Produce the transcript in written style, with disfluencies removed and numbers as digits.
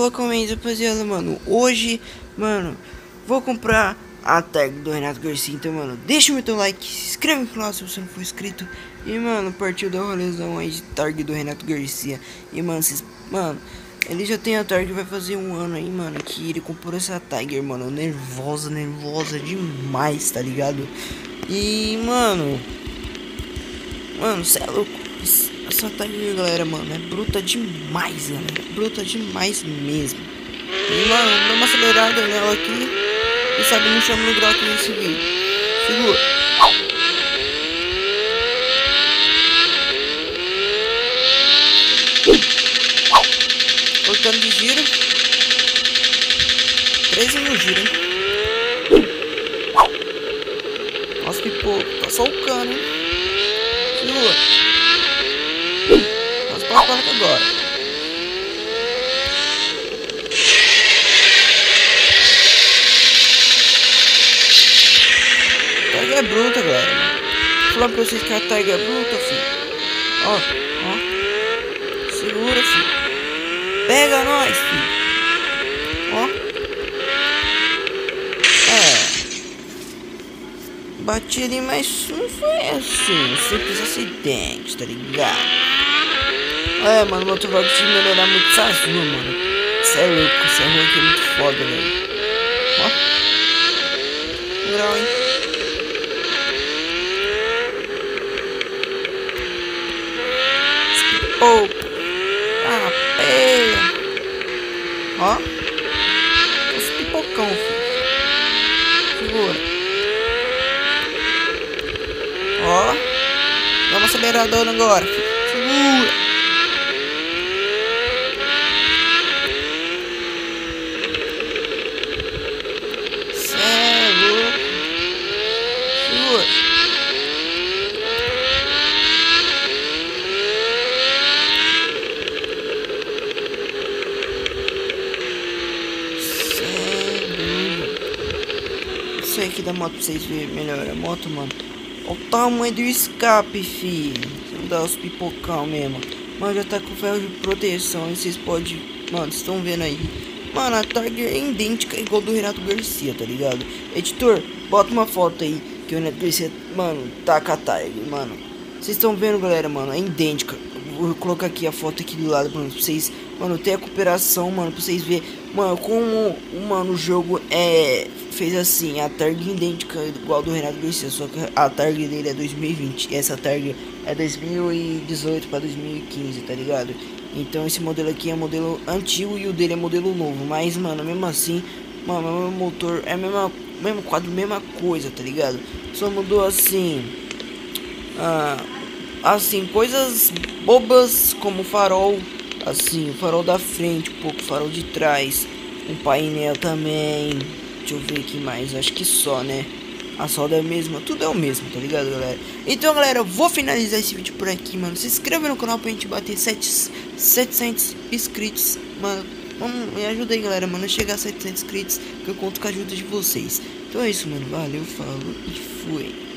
Fala comigo, rapaziada, mano. Hoje, mano, vou comprar a tag do Renato Garcia. Então, mano, deixa o teu like, se inscreve no canal se você não for inscrito. E, mano, partiu da rolezão aí de tag do Renato Garcia. E, mano, ele já tem a tag, vai fazer um ano aí, mano, que ele comprou essa tag, mano. Nervosa demais, tá ligado? E, mano, cê é louco. Essa tag, galera, mano, é bruta demais, galera. Bruta demais mesmo. E, mano, dá uma acelerada nela aqui. E sabe, não chama no grau aqui nesse vídeo. Segura. Cortando de giro. 13 no giro, hein? Nossa, que pouco. Tá só o cano, hein? Segura. Para agora. Tag é bruta, galera. Vou falar pra vocês que a tag é bruta, filho. Ó. Segura, filho. Pega nós, filho. Ó. Bati ali, mas não foi assim. Simples acidente, tá ligado? Mano, o motovlog tinha que melhorar muito essa rua, mano. Cê é louco, essa rua aqui é muito foda, velho. Ó. Um grau, hein? Ah, peia. Ó. Os pipocão, filho. Segura. Ó. Dá uma aceleradora agora, filho. Segura. Isso aqui da moto pra vocês verem melhor a moto, mano. Olha o tamanho do escape, filho. Você dá os pipocão mesmo. Mano, já tá com ferro de proteção. E vocês podem. Mano, vocês estão vendo aí. Mano, a tag é idêntica, igual do Renato Garcia, tá ligado? Editor, bota uma foto aí que o Renato Garcia, mano, tá com a tag, mano. Vocês estão vendo, galera, mano, é idêntica. Vou colocar aqui a foto aqui do lado, mano, pra vocês, mano, ter a cooperação, mano, pra vocês verem, mano, como, mano, o jogo fez assim, a tag idêntica igual do Renato Garcia, só que a tag dele é 2020, e essa tag é 2018 pra 2015, tá ligado? Então esse modelo aqui é modelo antigo e o dele é modelo novo, mas, mano, mesmo assim, mano, o meu motor é mesmo quadro, mesma coisa, tá ligado? Só mudou assim, coisas bobas como farol, assim, o farol da frente, um pouco farol de trás, um painel também. Deixa eu ver aqui mais, acho que só, né? A solda é a mesma, tudo é o mesmo, tá ligado, galera? Então, galera, eu vou finalizar esse vídeo por aqui, mano. Se inscreva no canal pra gente bater 700 inscritos, mano. Me ajuda aí, galera, mano, a chegar a 700 inscritos, que eu conto com a ajuda de vocês. Então é isso, mano, valeu, falou e fui.